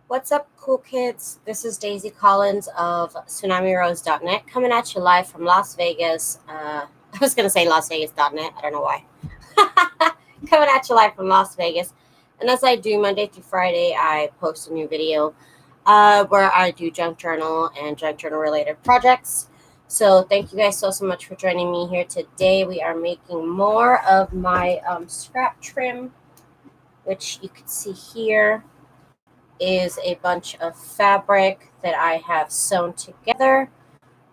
What's up, cool kids? This is Daisy Collins of TsunamiRose.net coming at you live from Las Vegas. I was going to say LasVegas.net. I don't know why. Coming at you live from Las Vegas. And as I do Monday through Friday, I post a new video where I do junk journal and junk journal related projects. So thank you guys so much for joining me here today. We are making more of my scrap trim, which you can see here is a bunch of fabric that I have sewn together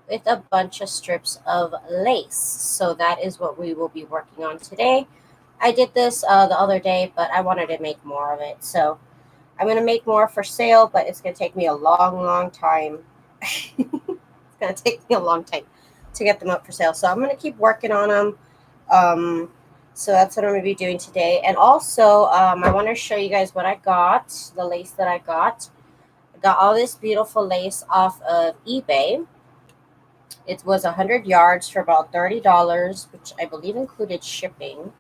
with a bunch of strips of lace. So that is what we will be working on today. I did this the other day, but I wanted to make more of it. So I'm going to make more for sale, but it's going to take me a long time. It's going to take me a long time to get them up for sale. So I'm going to keep working on them. So that's what I'm going to be doing today. And also, I want to show you guys what I got, the lace that I got. I got all this beautiful lace off of eBay. It was 100 yards for about $30, which I believe included shipping.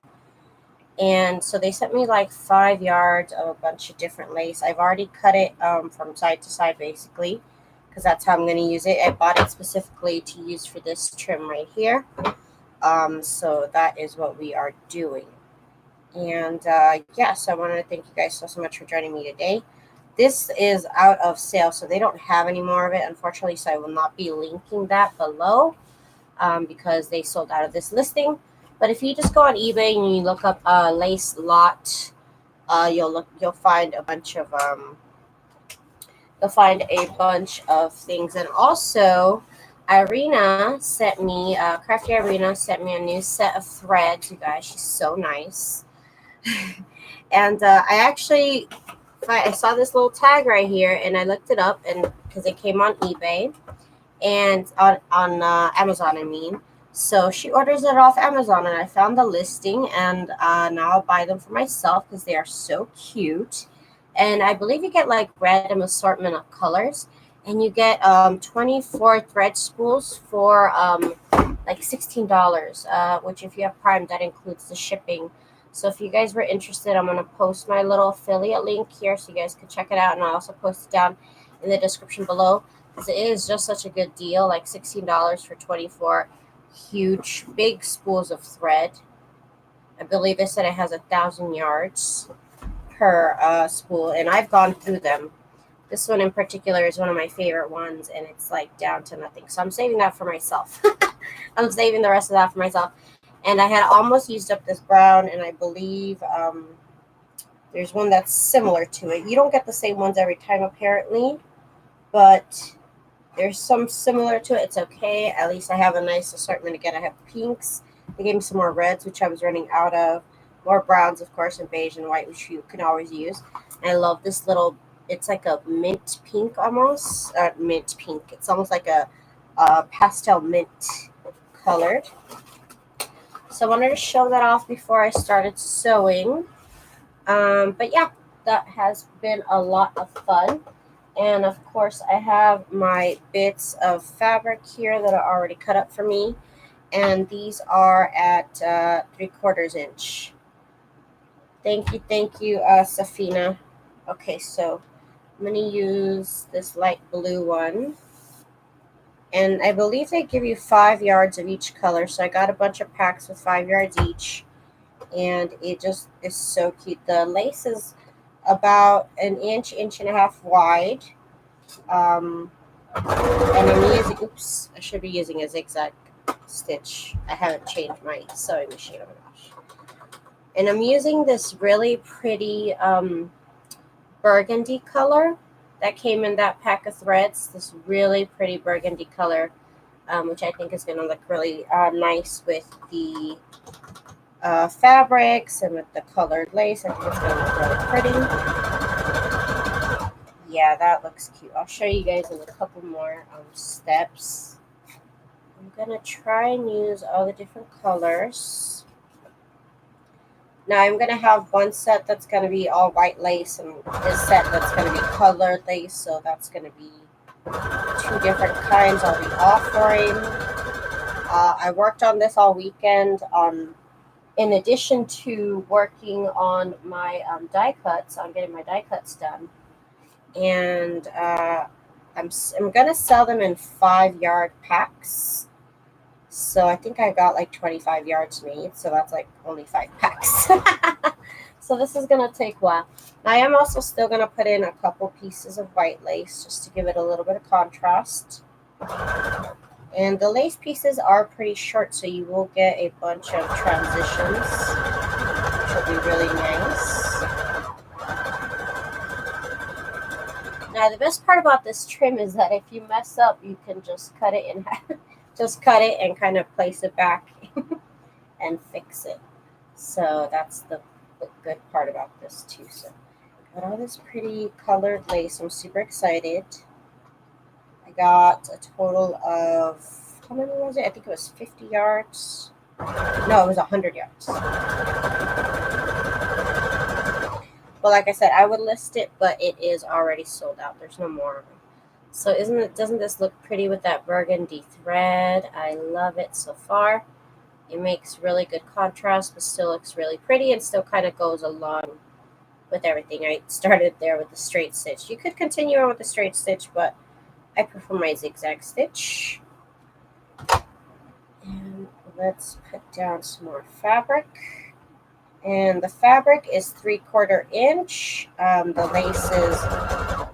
And so they sent me like 5 yards of a bunch of different lace. I've already cut it from side to side, basically, because that's how I'm going to use it. I bought it specifically to use for this trim right here. So that is what we are doing. And yes, I want to thank you guys so much for joining me today. This is out of sale, so they don't have any more of it, unfortunately, so I will not be linking that below because they sold out of this listing. But if you just go on eBay and you look up lace lot, you'll find a bunch of things. And also, Crafty Irina sent me a new set of threads, you guys. She's so nice. And I saw this little tag right here, and I looked it up, and because it came on eBay and on Amazon, I mean. So she orders it off Amazon, and I found the listing, and now I'll buy them for myself because they are so cute. And I believe you get like random assortment of colors, and you get 24 thread spools for like $16, which if you have Prime, that includes the shipping. So if you guys were interested, I'm going to post my little affiliate link here so you guys can check it out. And I'll also post it down in the description below because it is just such a good deal, like $16 for 24 huge, big spools of thread. I believe they said it has 1,000 yards per spool, and I've gone through them. This one in particular is one of my favorite ones, and it's like down to nothing. So I'm saving that for myself. I'm saving the rest of that for myself. And I had almost used up this brown, and I believe there's one that's similar to it. You don't get the same ones every time, apparently, but there's some similar to it. It's okay. At least I have a nice assortment. Again, I have pinks. They gave me some more reds, which I was running out of. More browns, of course, and beige and white, which you can always use. And I love this little, it's like a mint pink almost. Mint pink. It's almost like a pastel mint colored. So I wanted to show that off before I started sewing. But yeah, that has been a lot of fun. And of course, I have my bits of fabric here that are already cut up for me. And these are at 3/4 inch. Thank you, Safina. Okay, so I'm going to use this light blue one. And I believe they give you 5 yards of each color. So I got a bunch of packs with 5 yards each. And it just is so cute. The lace is about an inch and a half wide. And I'm using, I should be using a zigzag stitch. I haven't changed my sewing machine. Oh my gosh. And I'm using this really pretty burgundy color that came in that pack of threads. This really pretty burgundy color, which I think is going to look really nice with the fabrics and with the colored lace. I think it's going to look really pretty. Yeah, that looks cute. I'll show you guys in a couple more steps. I'm going to try and use all the different colors. Now I'm going to have one set that's going to be all white lace and this set that's going to be colored lace. So that's going to be 2 different kinds I'll be offering. I worked on this all weekend in addition to working on my die cuts, on getting my die cuts done. and I'm gonna sell them in 5-yard packs. So I think I got like 25 yards made, so that's like only 5 packs. So this is gonna take a while. I am also still gonna put in a couple pieces of white lace just to give it a little bit of contrast. And the lace pieces are pretty short, so you will get a bunch of transitions, which will be really nice. Now the best part about this trim is that if you mess up, you can just cut it in half. Just cut it and kind of place it back and fix it. So that's the good part about this too. So got all this pretty colored lace. I'm super excited. I got a total of, how many was it? I think it was 50 yards. No, it was 100 yards. Well, like I said, I would list it, but it is already sold out. There's no more of them. So doesn't this look pretty with that burgundy thread? I love it so far. It makes really good contrast, but still looks really pretty and still kind of goes along with everything. I started there with the straight stitch. You could continue on with the straight stitch, but I prefer my zigzag stitch. And let's put down some more fabric. And the fabric is 3/4 inch. The lace is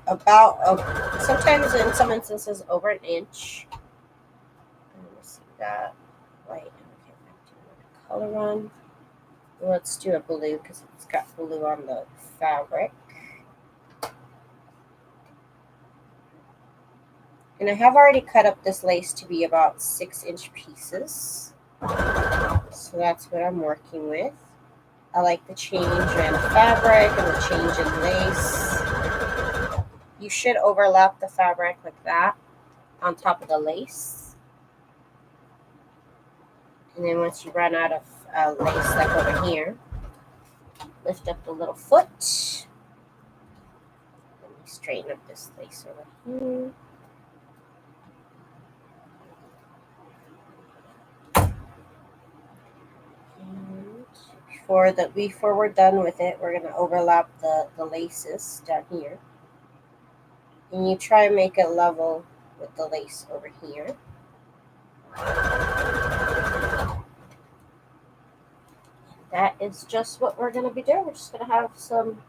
about, sometimes in some instances, over an inch. Let me see that white. Okay, color one. Let's do a blue because it's got blue on the fabric. And I have already cut up this lace to be about 6-inch pieces. So that's what I'm working with. I like the change in fabric and the change in lace. You should overlap the fabric like that on top of the lace. And then once you run out of lace, like over here, lift up the little foot. Let me straighten up this lace over here. Before we're done with it, we're going to overlap the laces down here. And you try and make it level with the lace over here. That is just what we're going to be doing. We're just going to have some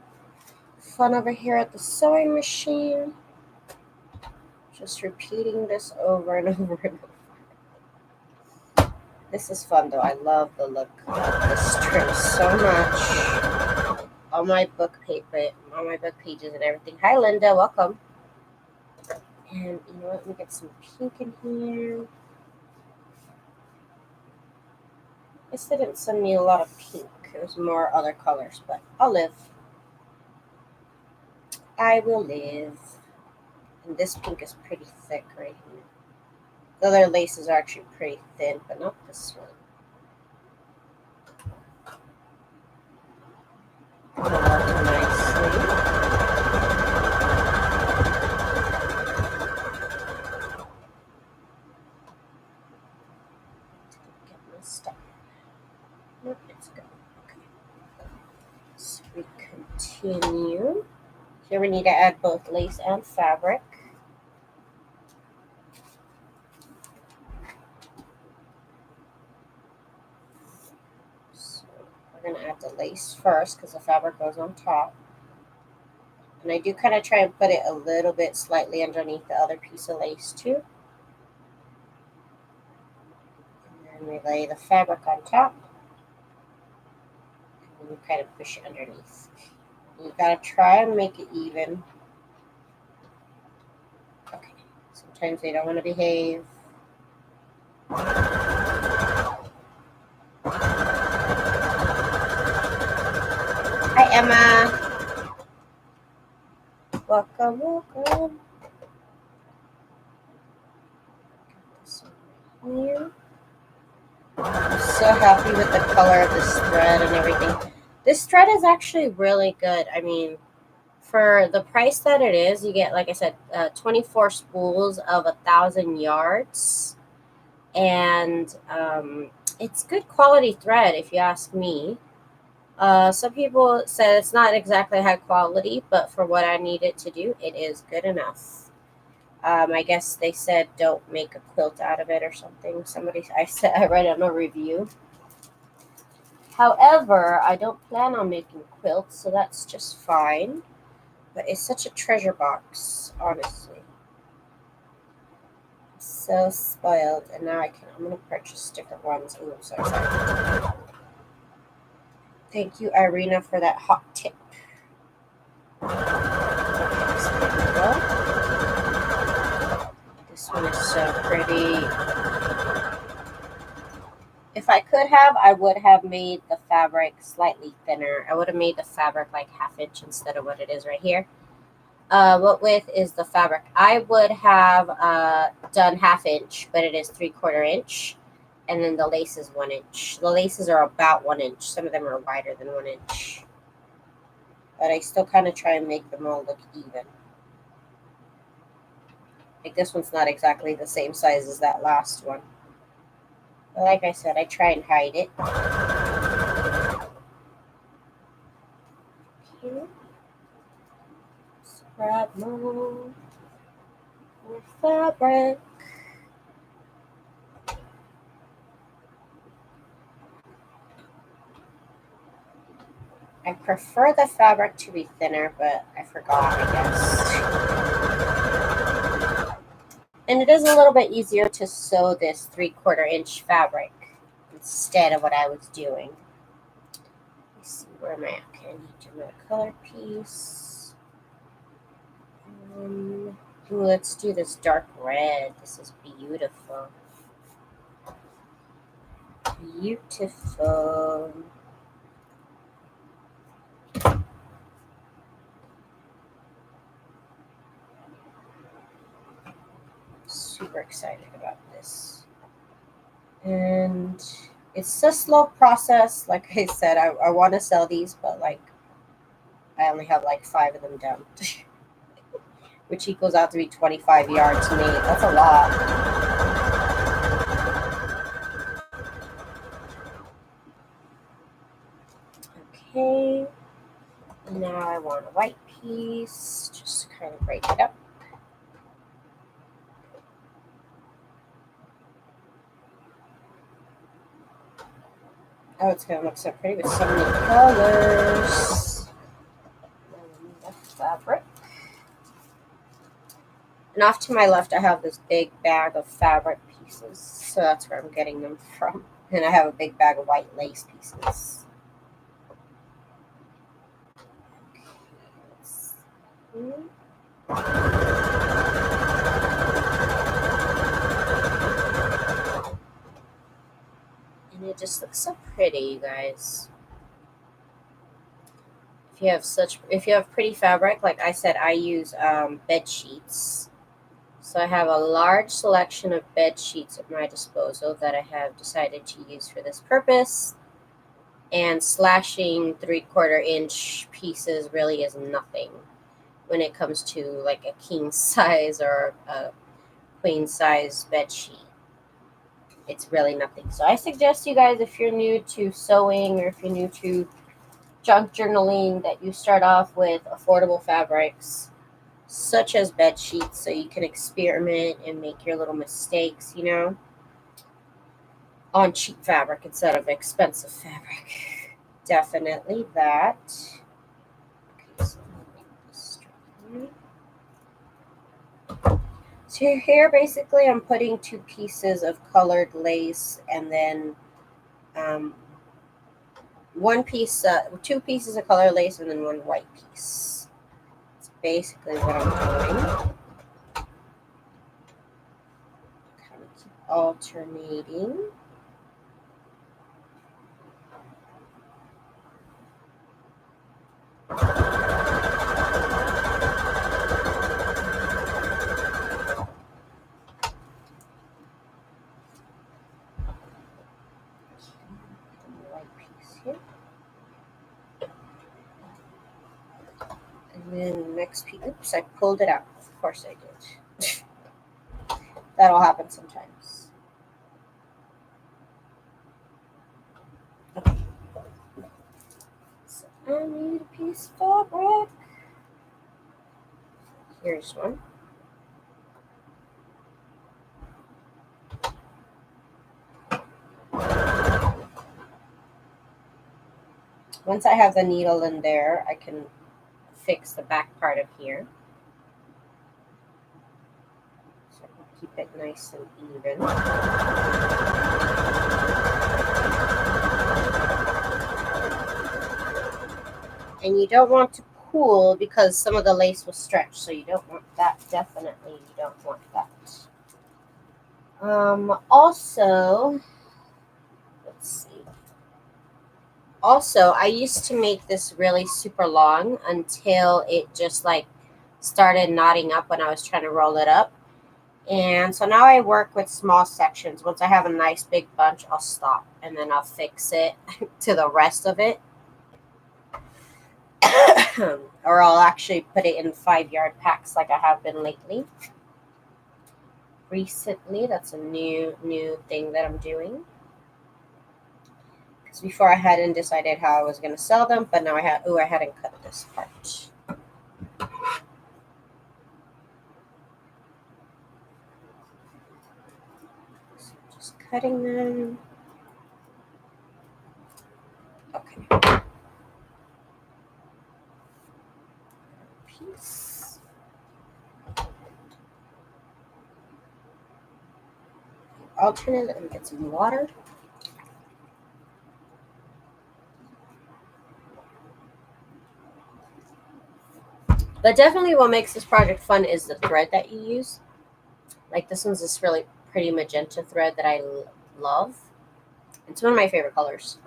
fun over here at the sewing machine. Just repeating this over and over and over. This is fun though. I love the look of this trim so much. On my book paper, on my book pages and everything. Hi Linda, welcome. And you know what? Let me get some pink in here. I guess they didn't send me a lot of pink. It was more other colors, but I'll live. I will live. And this pink is pretty thick right here. The other laces are actually pretty thin, but not this one. It'll work nicely. Get my stuff. Nope, it's good. Okay. So we continue. Here we need to add both lace and fabric. So we're going to add the lace first because the fabric goes on top. And I do kind of try and put it a little bit slightly underneath the other piece of lace too. And then we lay the fabric on top. And you kind of push it underneath. You gotta try and make it even. Okay. Sometimes they don't want to behave. Hi Emma. Welcome, welcome. Here. I'm so happy with the color of this thread and everything. This thread is actually really good. I mean, for the price that it is, you get, like I said, 24 spools of 1,000 yards. And it's good quality thread, if you ask me. Some people said it's not exactly high quality, but for what I need it to do, it is good enough. I guess they said don't make a quilt out of it or something. I read on a review. However, I don't plan on making quilts, so that's just fine. But it's such a treasure box, honestly. I'm so spoiled, and now I'm gonna purchase different ones. Oh, sorry. Thank you, Irina, for that hot tip. This one is so pretty. If I could have, I would have made the fabric slightly thinner. I would have made the fabric like 1/2 inch instead of what it is right here. What width is the fabric? I would have done 1/2 inch, but it is 3/4 inch. And then the lace is 1 inch. The laces are about 1 inch. Some of them are wider than 1 inch. But I still kind of try and make them all look even. Like this one's not exactly the same size as that last one. But like I said, I try and hide it. Okay. Grab more fabric. I prefer the fabric to be thinner, but I forgot, I guess. And it is a little bit easier to sew this 3/4 inch fabric instead of what I was doing. Let's see, where am I at? Okay, I need to do a color piece. Ooh, let's do this dark red. This is beautiful. Beautiful. Super excited about this. And it's a slow process. Like I said, I want to sell these, but like I only have like 5 of them done, which equals out to be 25 yards made. That's a lot. Okay. Now I want a white piece. Just kind of break it up. Oh, it's going to look so pretty with so many colors. The fabric. And off to my left, I have this big bag of fabric pieces. So that's where I'm getting them from. And I have a big bag of white lace pieces. And it just looks so pretty, you guys. If you have pretty fabric, like I said, I use bed sheets. So I have a large selection of bed sheets at my disposal that I have decided to use for this purpose. And slashing 3/4 inch pieces really is nothing when it comes to like a king size or a queen size bed sheet. It's really nothing. So I suggest you guys, if you're new to sewing or if you're new to junk journaling, that you start off with affordable fabrics such as bed sheets so you can experiment and make your little mistakes, on cheap fabric instead of expensive fabric. Definitely that. Okay, so so here basically I'm putting 2 pieces of colored lace and then 2 pieces of colored lace and then 1 white piece. That's basically what I'm doing. Kind of keep alternating. And then the next piece, oops, I pulled it out. Of course I did. That'll happen sometimes. Okay. I need a piece of fabric. Here's one. Once I have the needle in there, I can fix the back part of here. So I can keep it nice and even. And you don't want to pull because some of the lace will stretch, so you don't want that. Definitely, you don't want that. Also, let's see. Also, I used to make this really super long until it just like started knotting up when I was trying to roll it up. And so now I work with small sections. Once I have a nice big bunch, I'll stop and then I'll fix it to the rest of it. Or I'll actually put it in 5-yard packs like I have been lately. Recently, that's a new thing that I'm doing. Because before I hadn't decided how I was going to sell them, but now I hadn't cut this part. So just cutting them. Okay. Piece. Alternate and get some water. But definitely what makes this project fun is the thread that you use. Like this one's this really pretty magenta thread that I love. It's one of my favorite colors.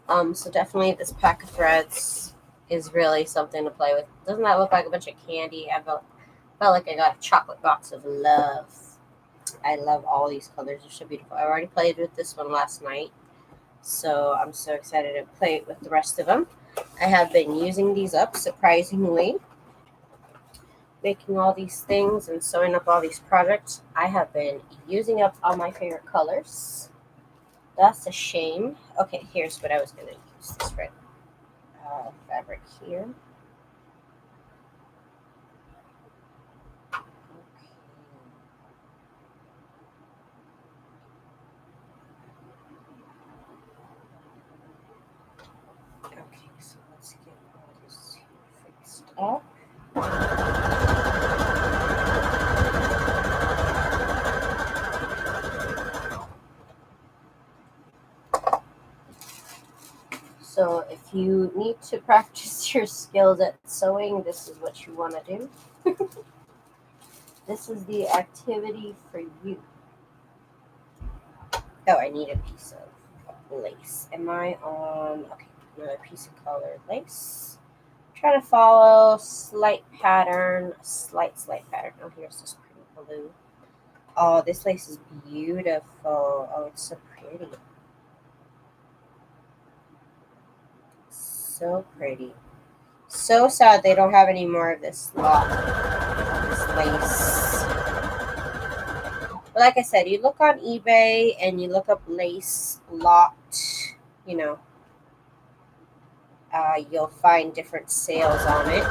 So definitely this pack of threads is really something to play with. Doesn't that look like a bunch of candy? I felt like I got a chocolate box of love. I love all these colors. They're so beautiful. I already played with this one last night, so I'm so excited to play it with the rest of them. I have been using these up, surprisingly. Making all these things and sewing up all these projects. I have been using up all my favorite colors. That's a shame. Okay, here's what I was going to use this red fabric here. Okay, so let's get all this fixed up. So if you need to practice your skills at sewing, this is what you want to do. This is the activity for you. Oh, I need a piece of lace. Am I on, okay, another piece of colored lace. Try to follow slight pattern, slight pattern. Oh, here's this pretty blue. Oh, this lace is beautiful. Oh, it's so pretty. So pretty. So sad they don't have any more of this lot, this lace. But like I said, you look on eBay and you look up lace lot, you know, you'll find different sales on it.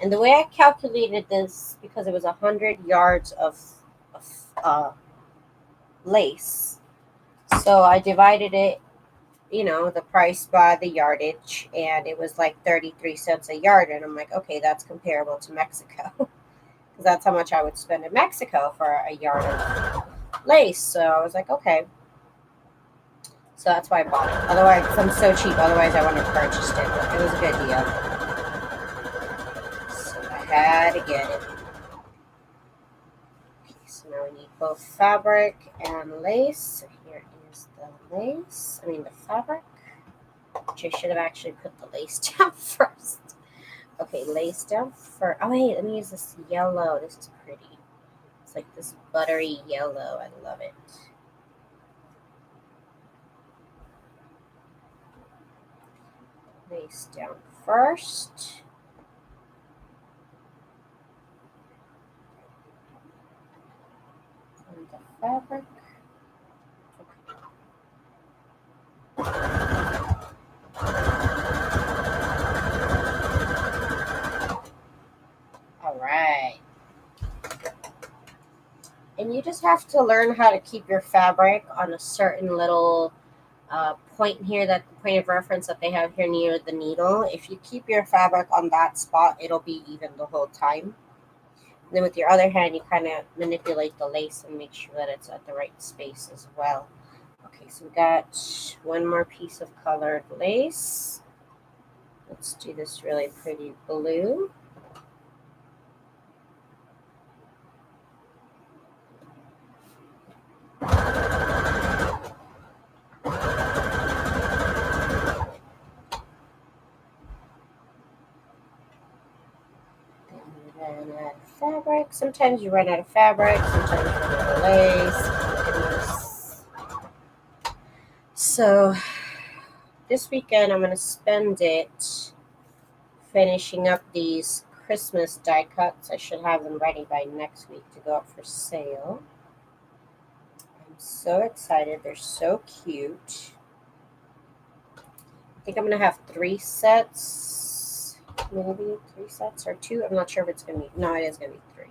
And the way I calculated this, because it was 100 yards of lace, so I divided it, you know, the price by the yardage, and it was like 33 cents a yard. And I'm like, okay, that's comparable to Mexico. Because that's how much I would spend in Mexico for a yard of lace. So I was like, okay. So that's why I bought it. Otherwise, I'm so cheap. Otherwise, I wouldn't have purchased it. But it was a good deal. So I had to get it. Okay, so now we need both fabric and lace. So here is the lace. I mean the fabric. Which I should have actually put the lace down first. Okay, lace down first. Oh wait, let me use this yellow. This is pretty. It's like this buttery yellow. I love it. Lace down first. And the fabric. And you just have to learn how to keep your fabric on a certain little point here, that the point of reference that they have here near the needle. If you keep your fabric on that spot, it'll be even the whole time. And then with your other hand, you kind of manipulate the lace and make sure that it's at the right space as well. Okay, so we got one more piece of colored lace. Let's do this really pretty blue. Run out of fabric. Sometimes you run out of fabric, sometimes you run out of lace. So this weekend I'm going to spend it finishing up these Christmas die cuts. I should have them ready by next week to go up for sale. I'm so excited. They're so cute. I think I'm going to have 3 sets. Maybe 3 sets or 2. I'm not sure if it's going to be. No, it is going to be 3.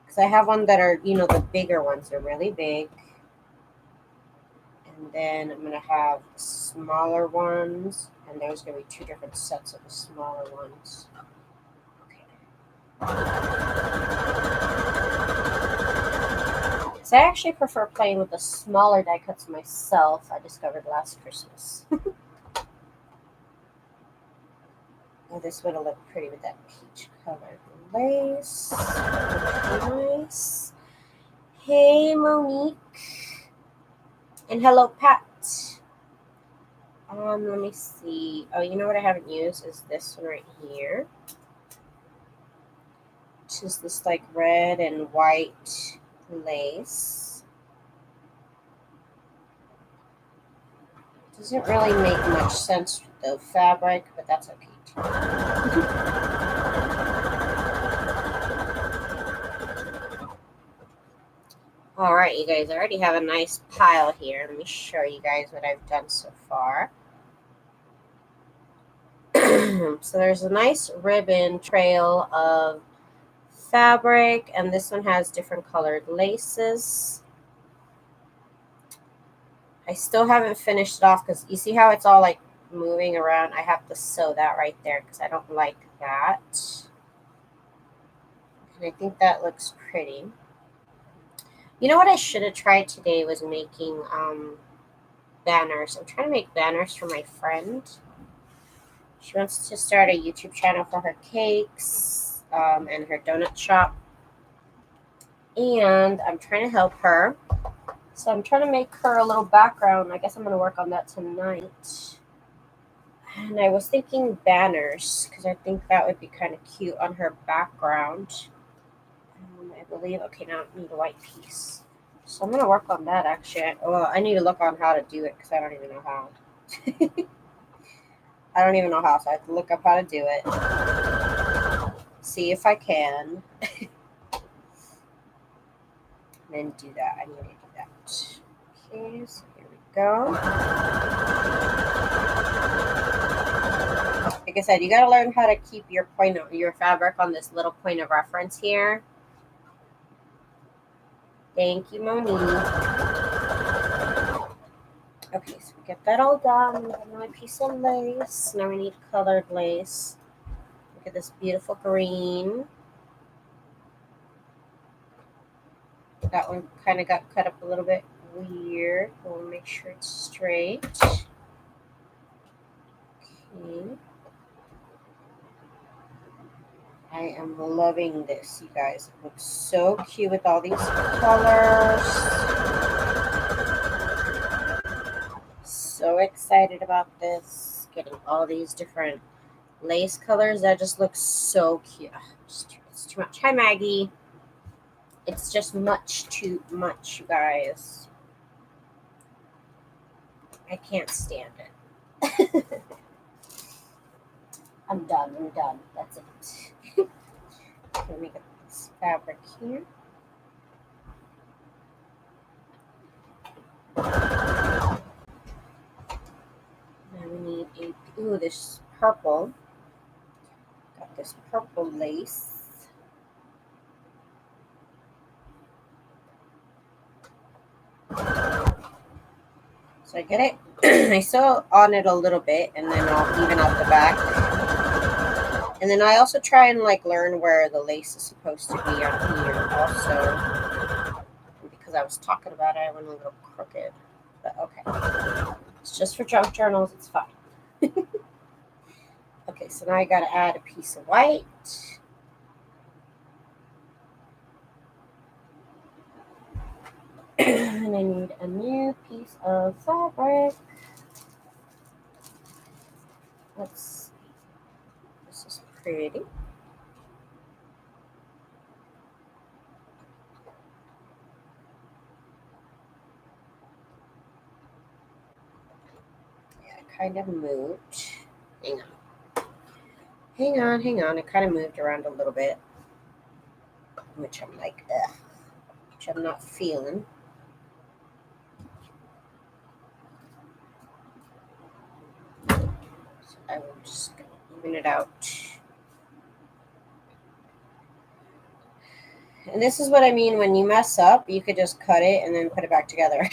Because I have one that are, the bigger ones. They're really big. And then I'm going to have smaller ones. And there's going to be 2 different sets of the smaller ones. So I actually prefer playing with the smaller die cuts myself, I discovered last Christmas. Oh, this would have looked pretty with that peach colored lace. Really nice. Hey, Monique. And hello, Pat. Let me see. Oh, you know what I haven't used is this one right here. Which is this like red and white lace. Doesn't really make much sense with the fabric, but that's okay too. All right, you guys, I already have a nice pile here. Let me show you guys what I've done so far. So there's a nice ribbon trail of fabric, and this one has different colored laces. I still haven't finished it off because you see how it's all like moving around. I have to sew that right there because I don't like that. And I think that looks pretty. You know what I should have tried today was making banners. I'm trying to make banners for my friend. She wants to start a YouTube channel for her cakes and her donut shop. And I'm trying to help her. So I'm trying to make her a little background. I guess I'm going to work on that tonight. And I was thinking banners because I think that would be kind of cute on her background. I believe, okay, now I need a white piece. So I'm going to work on that actually. Well, I need to look on how to do it because I don't even know how. I don't even know how, so I have to look up how to do it. See if I can. And then do that. I need to do that. Okay, so here we go. Like I said, you got to learn how to keep your fabric on this little point of reference here. Thank you, Monique. Okay, so we get that all done. We have another piece of lace. Now we need colored lace. Look at this beautiful green. That one kind of got cut up a little bit weird. We'll make sure it's straight. Okay. I am loving this, you guys. It looks so cute with all these colors. So excited about this. Getting all these different lace colors. That just looks so cute. It's too much. Hi, Maggie. It's just much too much, you guys. I can't stand it. I'm done. That's it. Let me get this fabric here. Now we need this purple. Got this purple lace. So I get it. I sew on it a little bit, and then I'll even out the back. And then I also try and like learn where the lace is supposed to be on here also. Because I was talking about it, I went a little crooked. But okay. It's just for junk journals, it's fine. Okay, so now I gotta add a piece of white. And I need a new piece of fabric. Let's see. This is pretty. Yeah, I kind of moved. Hang on. Hang on. It kind of moved around a little bit. Which I'm like, ugh. Which I'm not feeling. So I will just even it out. And this is what I mean when you mess up, you could just cut it and then put it back together.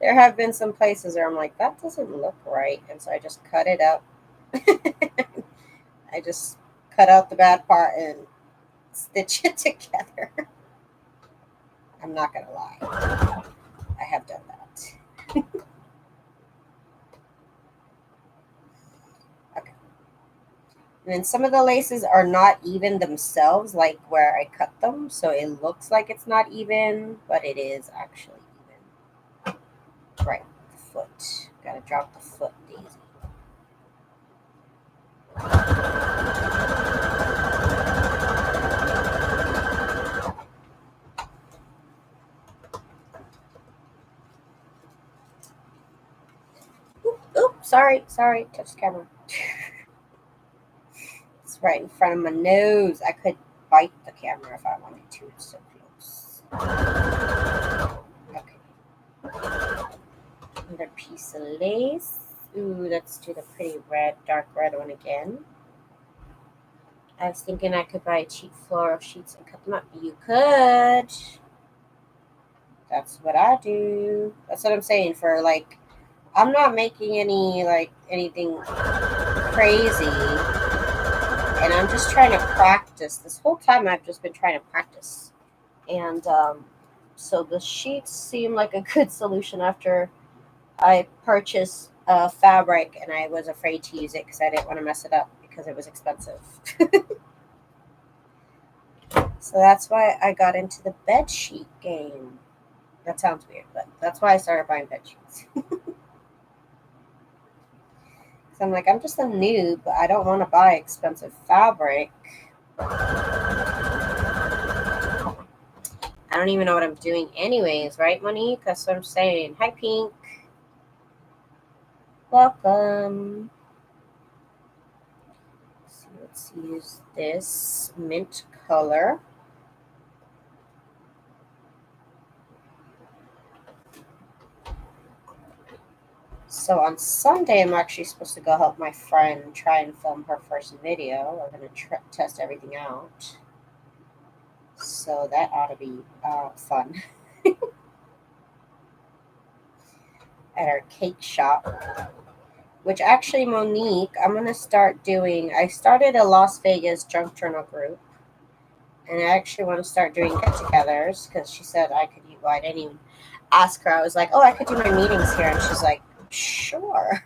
There have been some places where I'm like, that doesn't look right. And so I just cut it up. I just cut out the bad part and stitch it together. I'm not going to lie. I have done that. Okay. And then some of the laces are not even themselves, like where I cut them. So it looks like it's not even, but it is actually even. Right. The foot. Got to drop the foot, Daisy. Oop, sorry, touch the camera. It's right in front of my nose. I could bite the camera if I wanted to. It's so close. Okay. Another piece of lace. Ooh, let's do the pretty red, dark red one again. I was thinking I could buy cheap floral sheets and cut them up. You could. That's what I do. That's what I'm saying. For like, I'm not making anything crazy, and I'm just trying to practice. This whole time I've just been trying to practice, and so the sheets seem like a good solution after I purchased fabric and I was afraid to use it because I didn't want to mess it up because it was expensive. So that's why I got into the bed sheet game. That sounds weird, but that's why I started buying bed sheets. So I'm like, I'm just a noob. I don't want to buy expensive fabric. I don't even know what I'm doing anyways, right, Monique? That's what I'm saying. Hi, Pink. Welcome. So let's use this mint color. So on Sunday, I'm actually supposed to go help my friend try and film her first video. We're going to test everything out. So that ought to be fun. At our cake shop, which actually, Monique, I'm going to start doing. I started a Las Vegas junk journal group, and I actually want to start doing get-togethers because she said I could. Well, I didn't even ask her. I was like, oh, I could do my meetings here, and she's like, sure.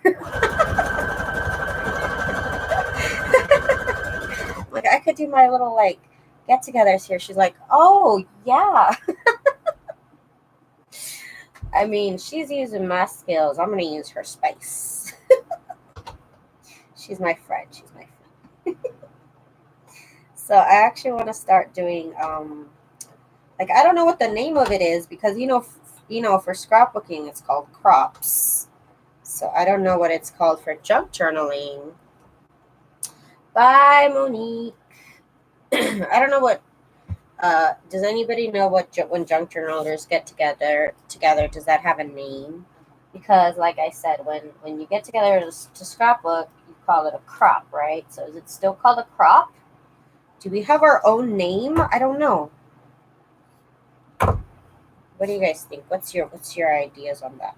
Like, I could do my little like get-togethers here. She's like, oh yeah. I mean, she's using my skills. I'm gonna use her space. She's my friend. So I actually want to start doing like, I don't know what the name of it is because for scrapbooking it's called crops. So I don't know what it's called for junk journaling. Bye, Monique. I don't know what. Does anybody know what when junk journalers get together? Does that have a name? Because, like I said, when you get together to scrapbook, you call it a crop, right? So is it still called a crop? Do we have our own name? I don't know. What What do you guys think? What's your ideas on that?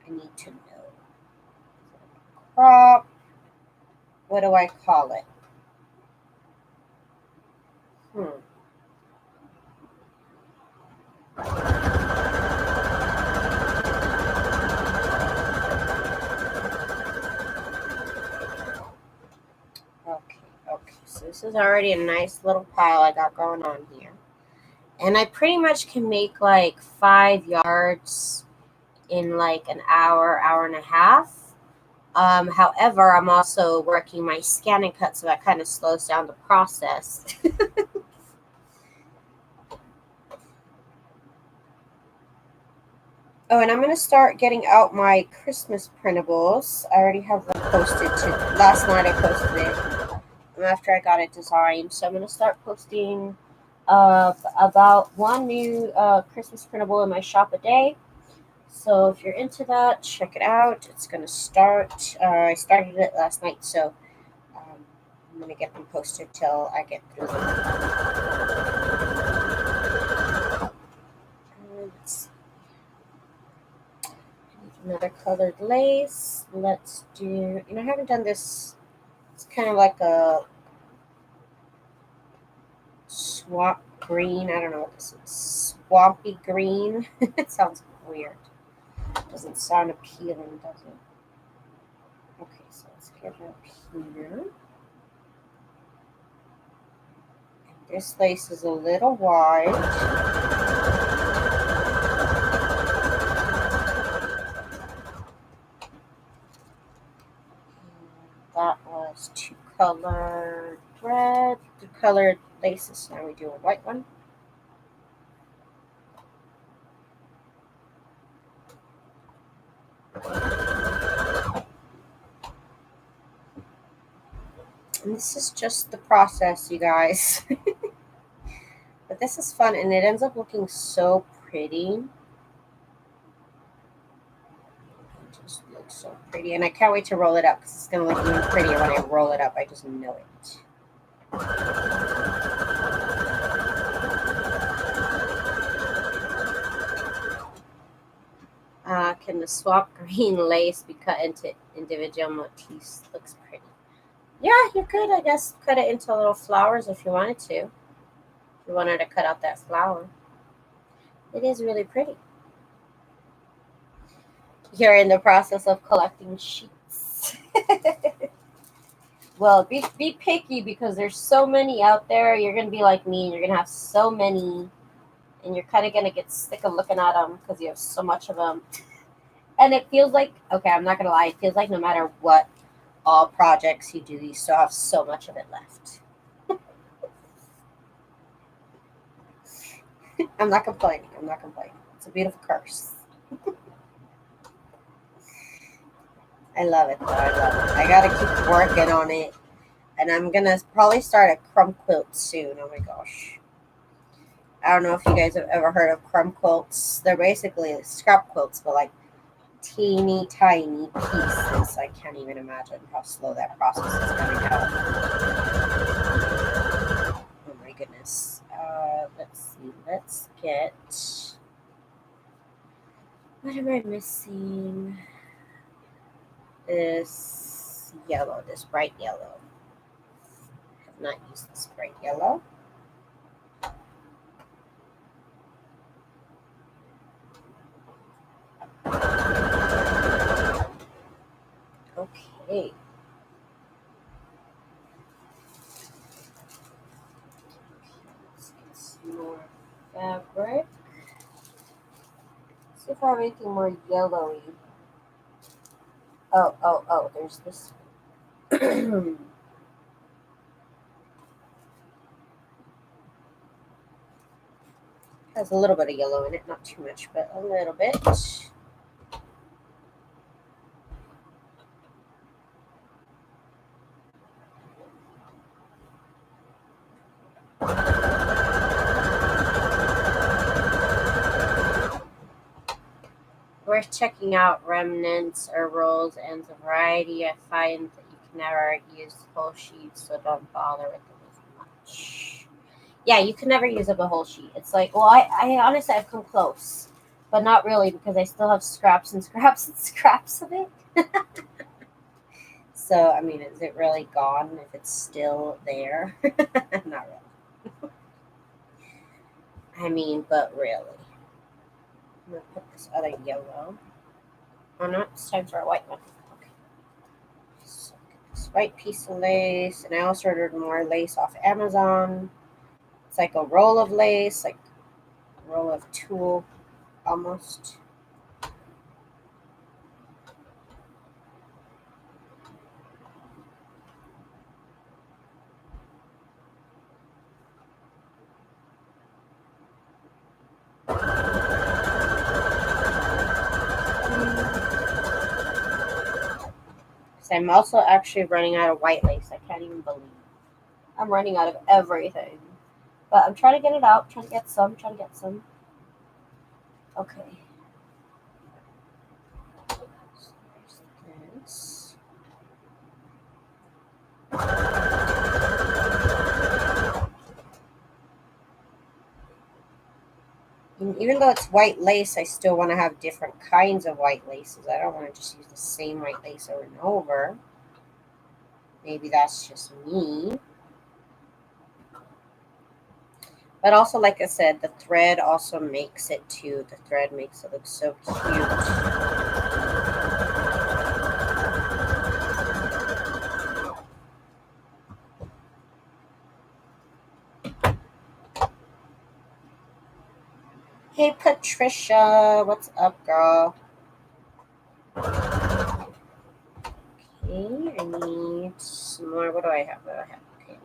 I need to know. Crop. What do I call it? Okay. So this is already a nice little pile I got going on here. And I pretty much can make like 5 yards in like an hour, hour and a half. However, I'm also working my scan and cut, so that kind of slows down the process. Oh, and I'm going to start getting out my Christmas printables. I already have them posted to, last night I posted it after I got it designed. So I'm going to start posting about one new Christmas printable in my shop a day. So if you're into that, check it out. It's going to start. I started it last night, so I'm going to get them posted till I get through them. Let's see. Another colored lace. Let's do, I haven't done this. It's kind of like a swamp green. I don't know what this is. Swampy green. It sounds weird. Doesn't sound appealing, does it? Okay, so let's get it up here. And this lace is a little wide. That was 2 colored thread, 2 colored laces. Now we do a white one. And this is just the process, you guys. But this is fun, and it ends up looking so pretty. It just looks so pretty, and I can't wait to roll it up because it's going to look even prettier when I roll it up. I just know it. Can the swamp green lace be cut into individual motifs? Looks pretty. Yeah, you could, I guess, cut it into little flowers if you wanted to. If you wanted to cut out that flower. It is really pretty. You're in the process of collecting sheets. Well, be picky because there's so many out there. You're going to be like me. You're going to have so many. And you're kind of going to get sick of looking at them because you have so much of them. And it feels like, okay, I'm not going to lie. It feels like no matter what all projects you do, you still have so much of it left. I'm not complaining. It's a beautiful curse. I love it, though. I love it. I got to keep working on it. And I'm going to probably start a crumb quilt soon. Oh, my gosh. I don't know if you guys have ever heard of crumb quilts. They're basically scrap quilts, but like teeny tiny pieces. I can't even imagine how slow that process is coming out. Oh my goodness. Let's see. Let's get. What am I missing? This yellow, this bright yellow. I have not used this bright yellow. Okay. Let's get some more fabric. Let's see if I have anything more yellowy. Oh, there's this. Has a little bit of yellow in it, not too much, but a little bit. Worth checking out remnants or rolls and the variety I find that you can never use whole sheets, so don't bother with them as much. Yeah, you can never use up a whole sheet. It's like, well, I honestly I've come close, but not really because I still have scraps and scraps and scraps of it. So I mean, is it really gone if it's still there? Not really. I mean, but really. I'm gonna put this other yellow. Oh no, it's time for a white one. Okay. So get this white piece of lace, and I also ordered more lace off Amazon. It's like a roll of lace, like a roll of tulle almost. So I'm also actually running out of white lace. I can't even believe I'm running out of everything. But I'm trying to get it out, trying to get some, trying to get some. Okay. So there's this. And even though it's white lace, I still want to have different kinds of white laces. I don't want to just use the same white lace over and over. Maybe that's just me. But also, like I said, the thread also makes it too. The thread makes it look so cute. Hey, Patricia. What's up, girl? Okay, I need some more. What do I have? Okay,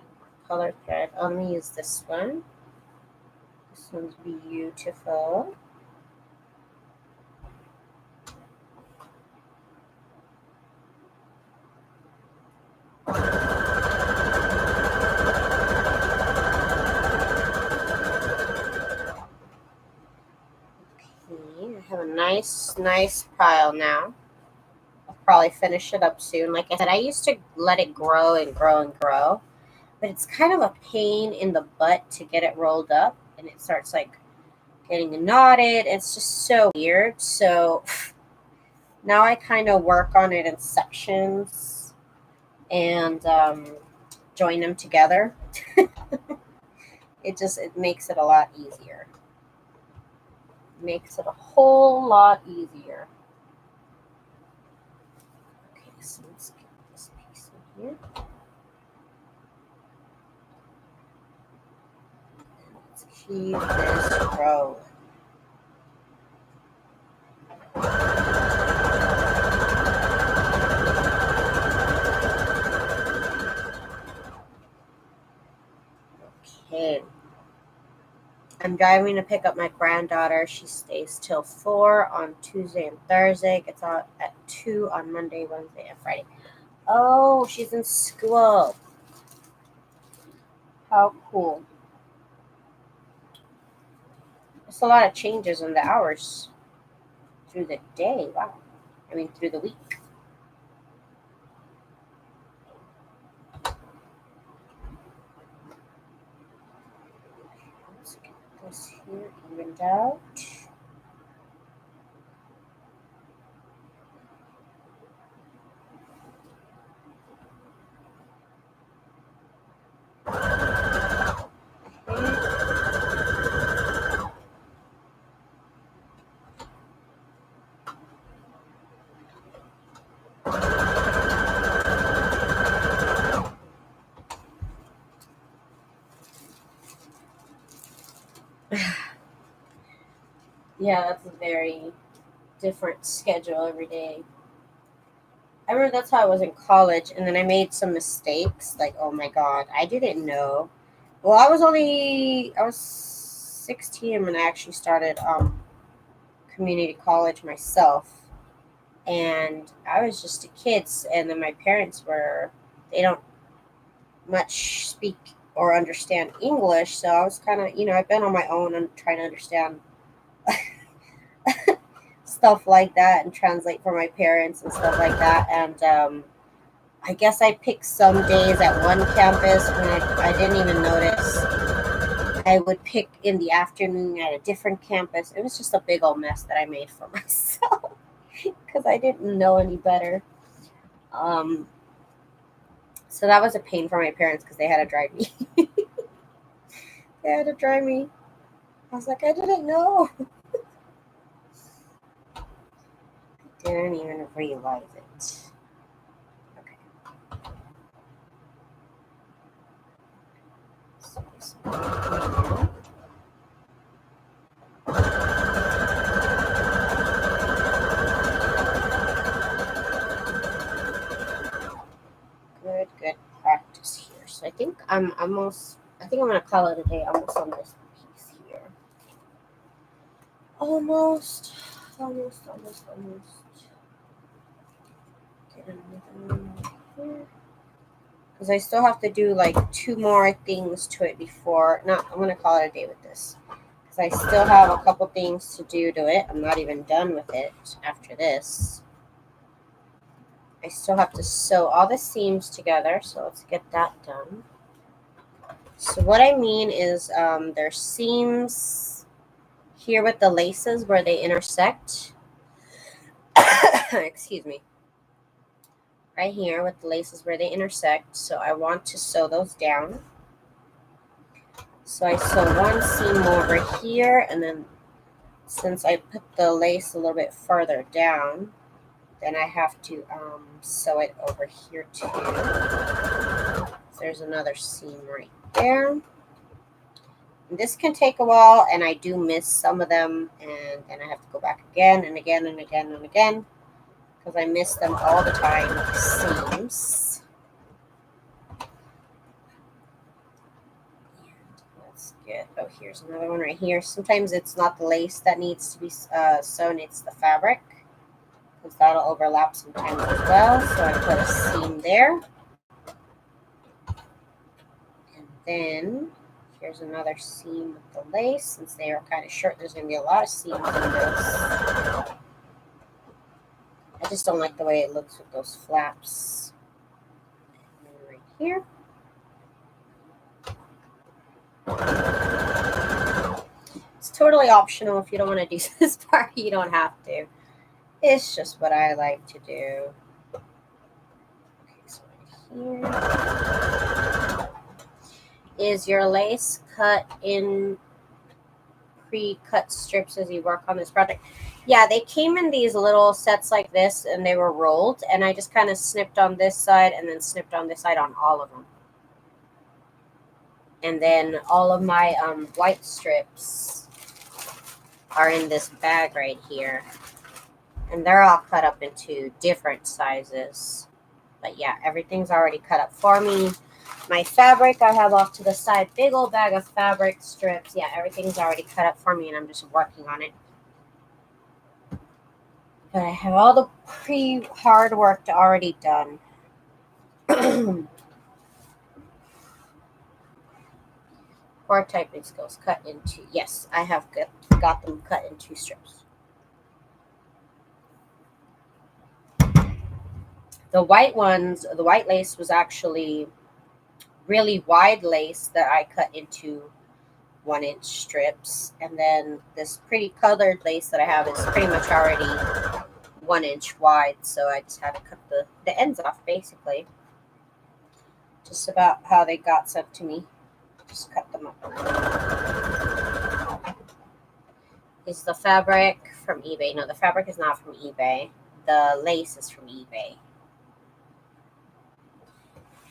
color thread. I'm going to use this one. This one's beautiful. Okay, I have a nice pile now. I'll probably finish it up soon. Like I said, I used to let it grow and grow and grow, but it's kind of a pain in the butt to get it rolled up, and it starts like getting knotted. It's just so weird. So now I kind of work on it in sections and join them together. It makes it a lot easier. Makes it a whole lot easier. Okay, so let's get this piece in here. Let's keep this rolling. Okay. I'm driving to pick up my granddaughter. She stays till 4 on Tuesday and Thursday. Gets out at 2 on Monday, Wednesday, and Friday. Oh, she's in school. How cool. It's a lot of changes in the hours through the day. Wow. I mean, through the week. Let's get this here evened out. Yeah, that's a very different schedule every day. I remember that's how I was in college, and then I made some mistakes. Like, oh my god, I didn't know. Well, I was 16 when I actually started community college myself, and I was just a kid, and then my parents were they don't much speak or understand English, so I was kind of I've been on my own and trying to understand stuff like that and translate for my parents and stuff like that. And I guess I picked some days at one campus when I didn't even notice. I would pick in the afternoon at a different campus. It was just a big old mess that I made for myself because I didn't know any better. So that was a pain for my parents because they had to drive me. They had to drive me. I was like, I didn't know. Didn't even realize it. Okay. So this one. Good practice here. So I think I'm gonna call it a day almost on this piece here. Almost. Get another one here. Because I still have to do like 2 more things to it before. No, I'm gonna call it a day with this. Because I still have a couple things to do to it. I'm not even done with it after this. I still have to sew all the seams together, so let's get that done. So what I mean is there's seams here with the laces where they intersect. Excuse me. Right here with the laces where they intersect. So I want to sew those down. So I sew one seam over here, and then since I put the lace a little bit further down, then I have to sew it over here too. So there's another seam right there. And this can take a while, and I do miss some of them, and then I have to go back again and again and again and again because I miss them all the time. Seams. Let's get, oh, here's another one right here. Sometimes it's not the lace that needs to be sewn, it's the fabric, because that'll overlap sometimes as well. So I put a seam there. And then here's another seam with the lace. Since they are kind of short, there's going to be a lot of seams in this. I just don't like the way it looks with those flaps. And right here. It's totally optional. If you don't want to do this part, you don't have to. It's just what I like to do. Okay, so right here. Is your lace cut in pre-cut strips as you work on this project? Yeah, they came in these little sets like this, and they were rolled, and I just kind of snipped on this side and then snipped on this side on all of them. And then all of my white strips are in this bag right here, and they're all cut up into different sizes. But yeah, everything's already cut up for me. My fabric I have off to the side, big old bag of fabric strips. Yeah, everything's already cut up for me, and I'm just working on it. But I have all the pre-hard work already done. Core typing skills cut into, yes, I have got them cut in 2 strips. The white ones, the white lace was actually really wide lace that I cut into 1-inch strips, and then this pretty colored lace that I have is pretty much already 1-inch wide, so I just had to cut the ends off, basically. Just about how they got sent to me. Just cut them up. Is the fabric from eBay? No, the fabric is not from eBay. The lace is from eBay.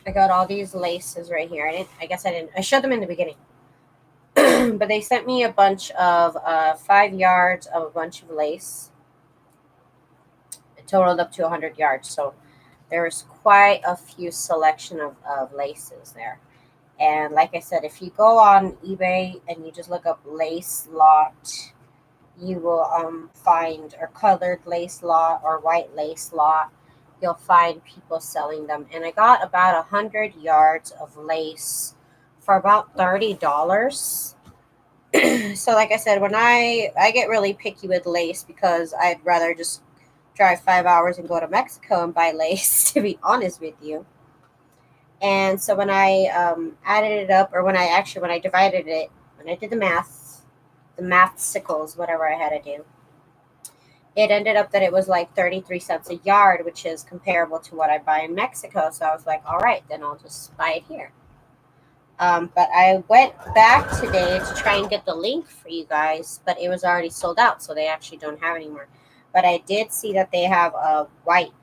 I got all these laces right here. I showed them in the beginning. But they sent me a bunch of 5 yards of a bunch of lace. It totaled up to 100 yards. So there's quite a few selection of laces there. And like I said, if you go on eBay and you just look up lace lot, you will find, or colored lace lot or white lace lot, you'll find people selling them. And I got about 100 yards of lace for about $30. So like I said, when I get really picky with lace because I'd rather just drive 5 hours and go to Mexico and buy lace, to be honest with you. And so when I added it up, or when I divided it, when I did the math sickles, whatever I had to do, it ended up that it was like 33 cents a yard, which is comparable to what I buy in Mexico. So I was like, all right, then I'll just buy it here. But I went back today to try and get the link for you guys, but it was already sold out, so they actually don't have it anymore. But I did see that they have a white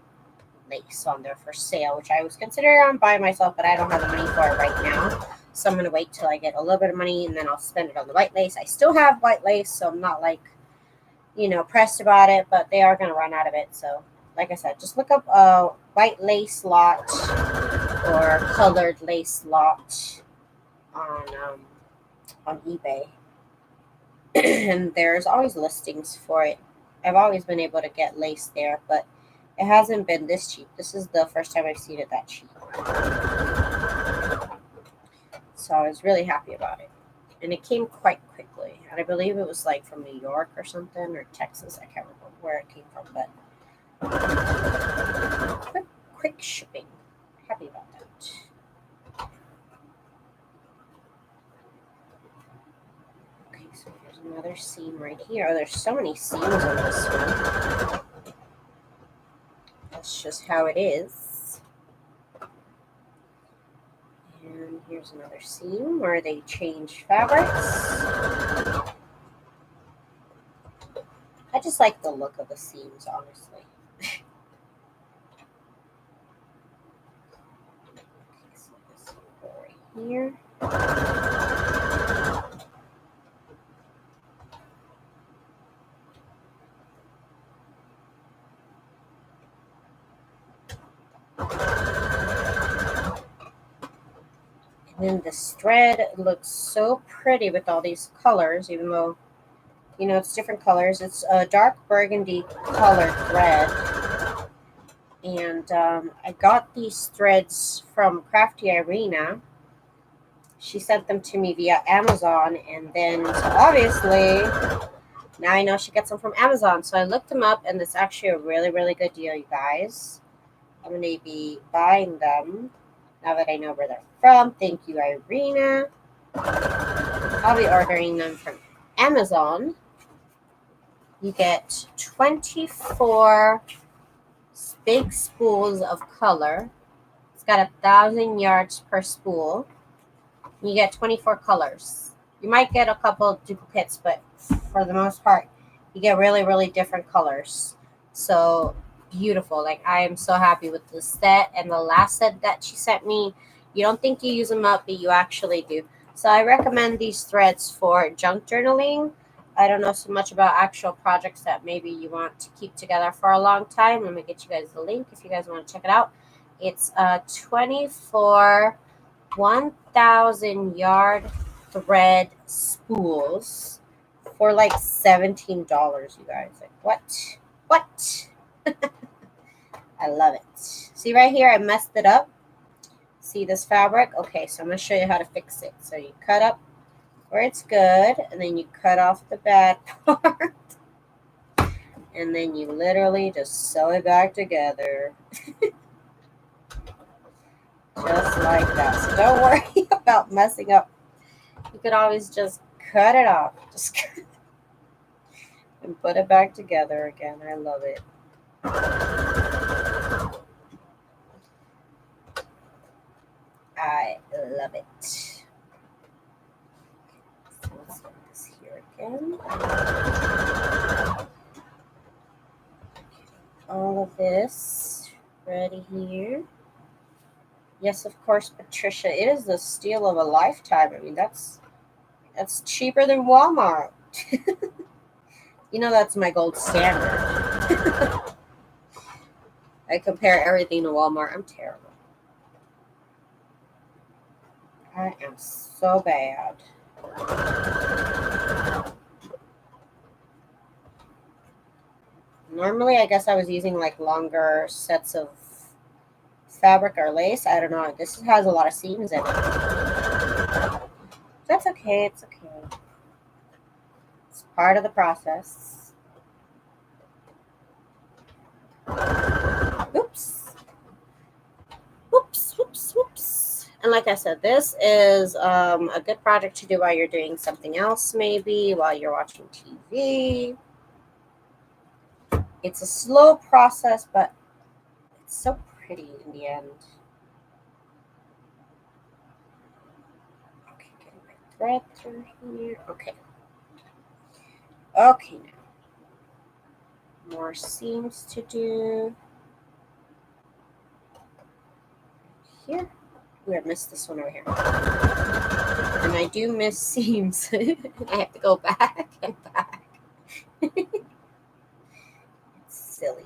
lace on there for sale, which I was considering on buying myself, but I don't have the money for it right now. So I'm going to wait till I get a little bit of money, and then I'll spend it on the white lace. I still have white lace, so I'm not like, pressed about it, but they are going to run out of it. So like I said, just look up a white lace lot or colored lace lot on eBay. And there's always listings for it. I've always been able to get lace there, but it hasn't been this cheap. This is the first time I've seen it that cheap. So I was really happy about it. And it came quite quickly. And I believe it was like from New York or something, or Texas. I can't remember where it came from, but quick shipping. Happy about that. Okay, so here's another seam right here. Oh, there's so many seams on this one. That's just how it is. And here's another seam where they change fabrics. I just like the look of the seams, honestly. Okay, so this will go right here. And then this thread looks so pretty with all these colors, even though, it's different colors. It's a dark burgundy colored thread. And I got these threads from Crafty Irina. She sent them to me via Amazon. And then, so obviously, now I know she gets them from Amazon. So I looked them up, and it's actually a really, really good deal, you guys. I'm going to be buying them now that I know where they're from. Thank you, Irina. I'll be ordering them from Amazon. You get 24 big spools of color. It's got 1,000 yards per spool. You get 24 colors. You might get a couple duplicates, but for the most part, you get really, really different colors. So beautiful. Like, I am so happy with this set. And the last set that she sent me, you don't think you use them up, but you actually do. So I recommend these threads for junk journaling. I don't know so much about actual projects that maybe you want to keep together for a long time. Let me get you guys the link if you guys want to check it out. It's 24 1,000 yard thread spools for like $17, you guys. Like, what? I love it. See right here, I messed it up. See this fabric? Okay, so I'm going to show you how to fix it. So you cut up where it's good, and then you cut off the bad part. And then you literally just sew it back together. Just like that. So don't worry about messing up. You could always just cut it off. Just cut it and put it back together again. I love it. I love it. So let's put this here again. All of this ready here. Yes, of course, Patricia. It is the steal of a lifetime. I mean, that's cheaper than Walmart. That's my gold standard. I compare everything to Walmart. I'm terrible. I am so bad. Normally, I guess I was using like longer sets of fabric or lace. I don't know. This has a lot of seams in it. That's okay. It's okay. It's part of the process. And like I said, this is a good project to do while you're doing something else, maybe while you're watching TV. It's a slow process, but it's so pretty in the end. Okay, getting my thread through here. Okay. Okay, now more seams to do here. Ooh, I missed this one over here. And I do miss seams. I have to go back and back. It's silly.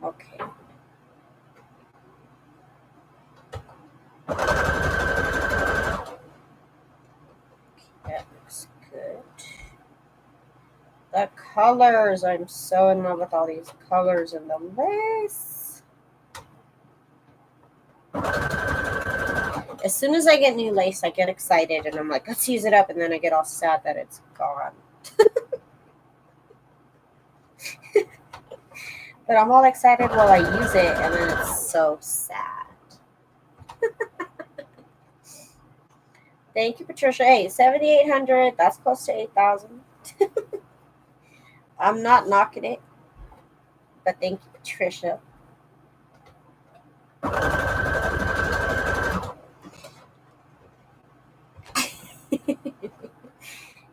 Okay. That looks good. The colors. I'm so in love with all these colors in the lace. As soon as I get new lace, I get excited and I'm like, let's use it up. And then I get all sad that it's gone. But I'm all excited while I use it, and then it's so sad. Thank you, Patricia. Hey, 7,800. That's close to 8,000. I'm not knocking it, but thank you, Patricia.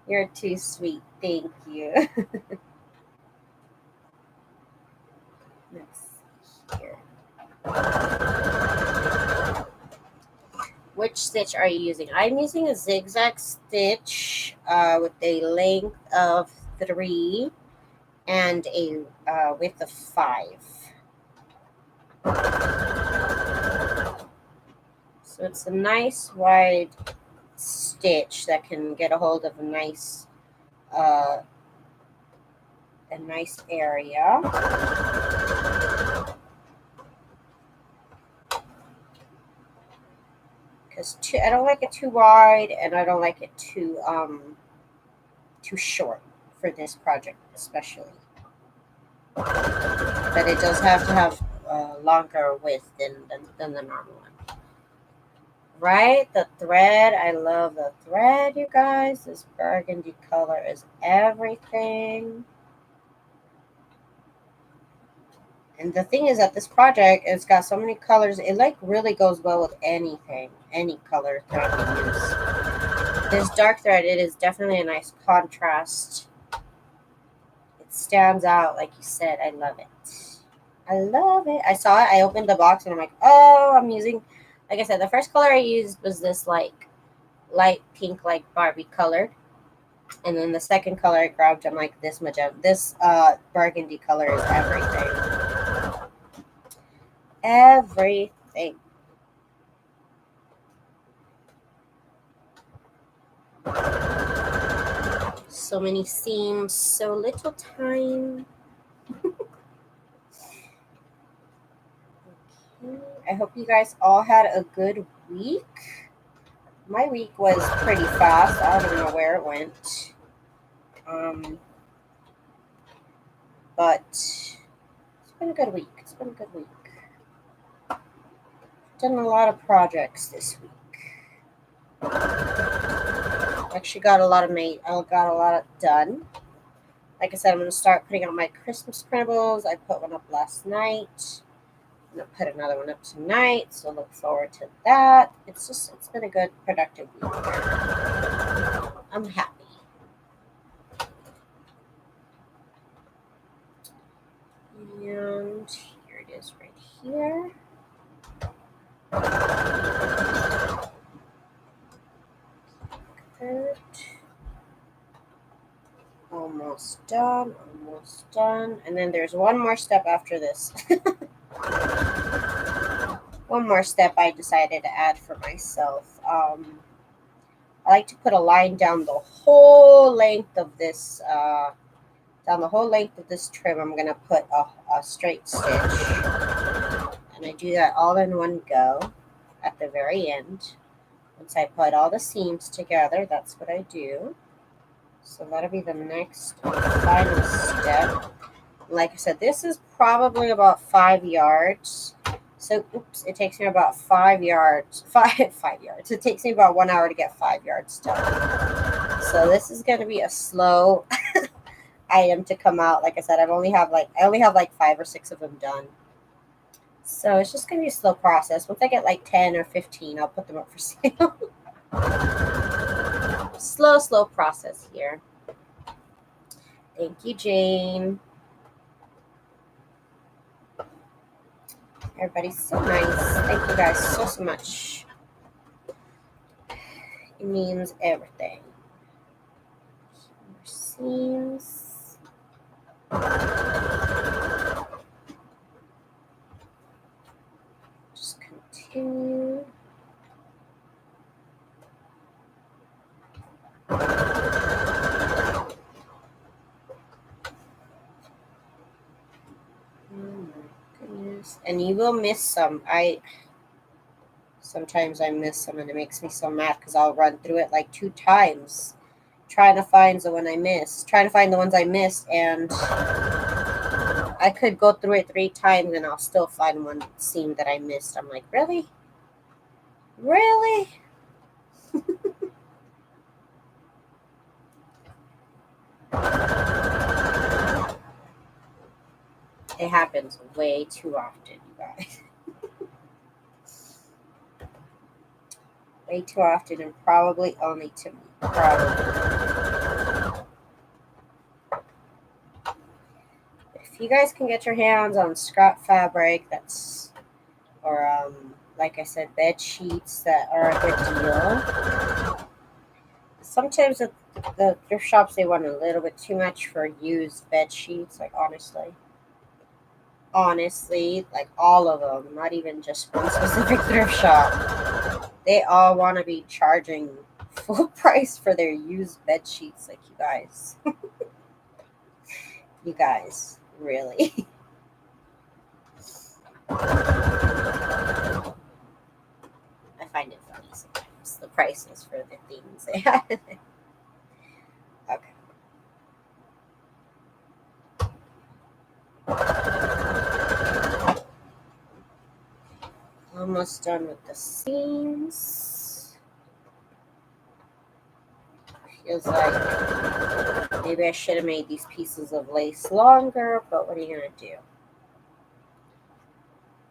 You're too sweet. Thank you. Let's see here. Which stitch are you using? I'm using a zigzag stitch with a length of 3 and a width of 5. So it's a nice wide stitch that can get a hold of a nice area. Because I don't like it too wide, and I don't like it too short for this project, especially. But it does have to have a longer width than the normal one. Right? The thread. I love the thread, you guys. This burgundy color is everything. And the thing is that this project, it's got so many colors. It like really goes well with anything, any color thread you use. This dark thread, it is definitely a nice contrast. It stands out, like you said. I love it. I love it. I saw it. I opened the box and I'm like, oh, I'm using, like I said, the first color I used was this like light pink, like Barbie colored. And then the second color I grabbed, I'm like, this magenta, this burgundy color is everything. Everything. So many seams, so little time. Okay. I hope you guys all had a good week. My week was pretty fast. I don't even know where it went. But it's been a good week. It's been a good week. Done a lot of projects this week. Actually got a lot done. Like I said, I'm going to start putting out my Christmas printables. I put one up last night. I'm going to put another one up tonight, so look forward to that. It's been a good, productive week. I'm happy. And here it is right here. Third. Almost done, almost done. And then there's one more step after this. One more step I decided to add for myself. I like to put a line down the whole length of this, trim. I'm going to put a straight stitch. And I do that all in one go at the very end. Once I put all the seams together, that's what I do. So that'll be the next final step. Like I said, this is probably about 5 yards. So, oops, it takes me about 5 yards. 5 yards. It takes me about 1 hour to get 5 yards done. So this is going to be a slow item to come out. Like I said, I only have like 5 or 6 of them done. So it's just going to be a slow process. Once I get like 10 or 15, I'll put them up for sale. Slow process here. Thank you, Jane. Everybody's so nice. Thank you guys so much. It means everything. Seams. Just continue. And you will miss some. Sometimes I miss some, and it makes me so mad because I'll run through it like 2 times trying to find the ones I missed, and I could go through it 3 times and I'll still find one seam that I missed. I'm like, really? It happens way too often, you guys. Way too often, and probably only to me. Probably. If you guys can get your hands on scrap fabric or like I said, bed sheets that are a good deal. Sometimes the thrift shops, they want a little bit too much for used bed sheets. Like honestly, like all of them, not even just one specific thrift shop. They all want to be charging full price for their used bed sheets. Like, you guys. You guys, really. I find it funny sometimes, the prices for the things they have. Okay. Almost done with the seams. Feels like maybe I should have made these pieces of lace longer, but what are you going to do?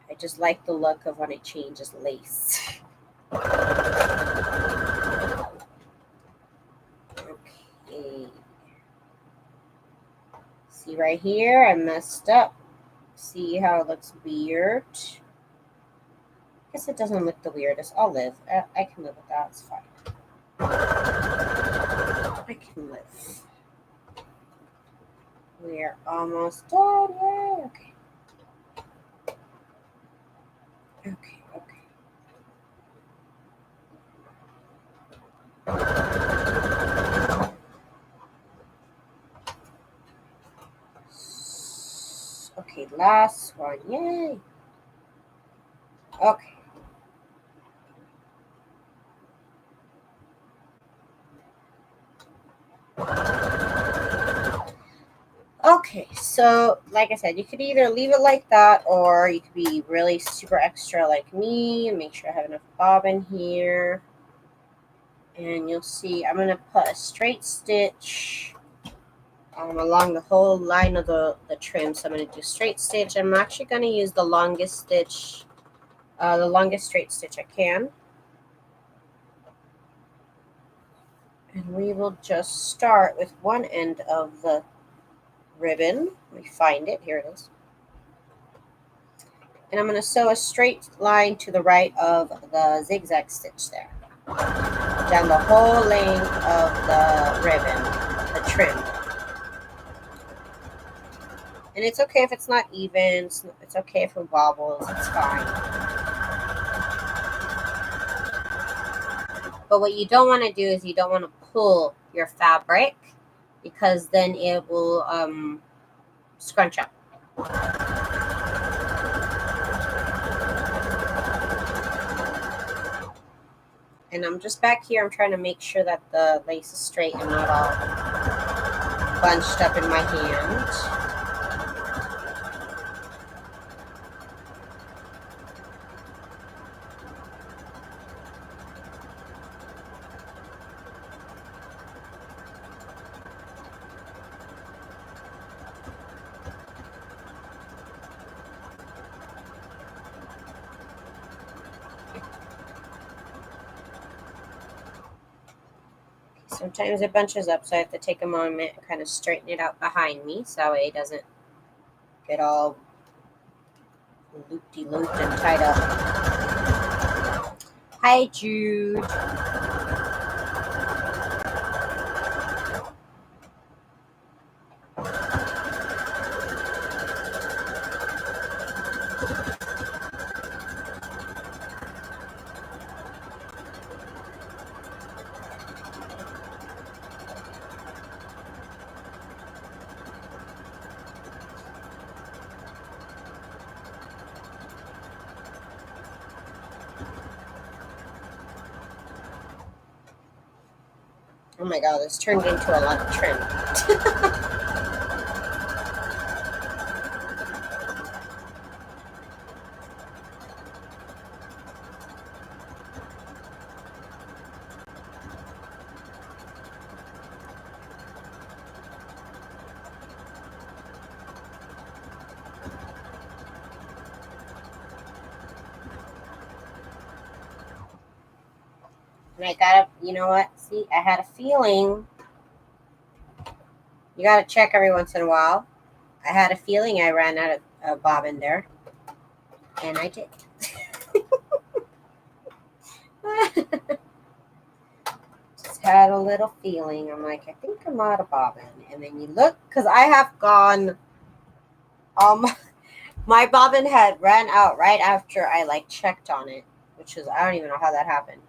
I just like the look of when it changes lace. Okay. See right here, I messed up. See how it looks weird? I guess it doesn't look the weirdest. I'll live. I can live with that. It's fine. I can live. We're almost done. Yay. Okay. Okay. Okay, last one. Yay. Okay. Okay, so like I said, you could either leave it like that, or you could be really super extra like me and make sure I have enough bobbin here. And you'll see I'm going to put a straight stitch along the whole line of the trim. So I'm going to do straight stitch. I'm actually going to use the longest stitch, the longest straight stitch I can. And we will just start with one end of the ribbon. Let me find it. Here it is. And I'm going to sew a straight line to the right of the zigzag stitch there. Down the whole length of the ribbon, the trim. And it's okay if it's not even. It's okay if it wobbles. It's fine. But what you don't want to do is you don't want to pull your fabric, because then it will scrunch up. And I'm just back here. I'm trying to make sure that the lace is straight and not all bunched up in my hand. Sometimes it bunches up, so I have to take a moment and kind of straighten it out behind me so that way it doesn't get all looped and tied up. Hi, Jude. Oh my god, this turned into a lot of trim. And I gotta, you know what? See, I had a feeling. You gotta check every once in a while. I had a feeling I ran out of bobbin there. And I did. Just had a little feeling. I'm like, I think I'm out of bobbin. And then you look, because I have gone, my bobbin had ran out right after I checked on it, which is, I don't even know how that happened.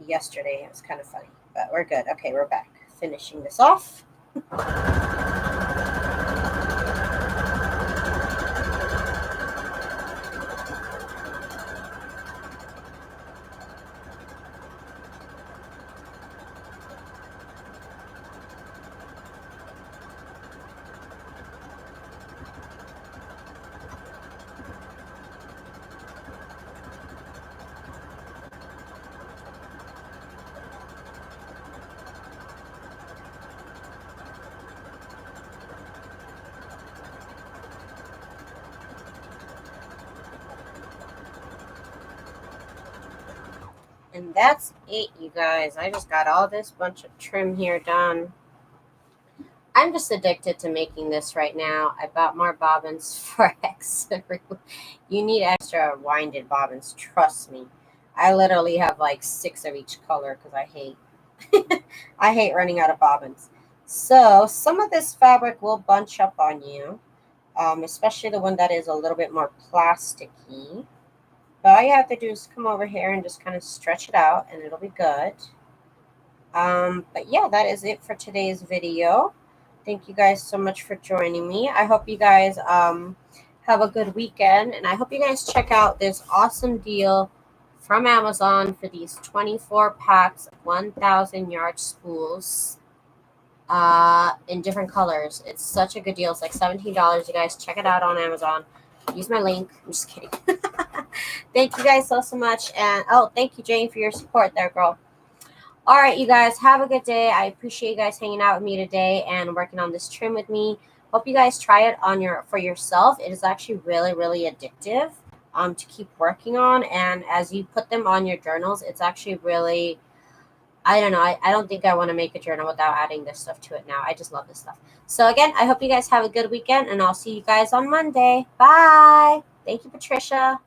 Yesterday, it was kind of funny, but we're good. Okay, we're back. Finishing this off. And that's it, you guys. I just got all this bunch of trim here done. I'm just addicted to making this right now. I bought more bobbins for X. You need extra winded bobbins, trust me. I literally have 6 of each color because I hate I hate running out of bobbins. So some of this fabric will bunch up on you, especially the one that is a little bit more plasticky. But all you have to do is come over here and just kind of stretch it out and it'll be good. But yeah, that is it for today's video. Thank you guys so much for joining me. I hope you guys have a good weekend. And I hope you guys check out this awesome deal from Amazon for these 24 packs of 1,000 yard spools in different colors. It's such a good deal. It's like $17. You guys check it out on Amazon. Use my link. I'm just kidding. Thank you guys so much. And oh, thank you, Jane, for your support there, girl. All right, you guys, have a good day. I appreciate you guys hanging out with me today and working on this trim with me. Hope you guys try it for yourself. It is actually really, really addictive to keep working on. And as you put them on your journals, it's actually really, I don't know. I don't think I want to make a journal without adding this stuff to it now. I just love this stuff. So again, I hope you guys have a good weekend, and I'll see you guys on Monday. Bye. Thank you, Patricia.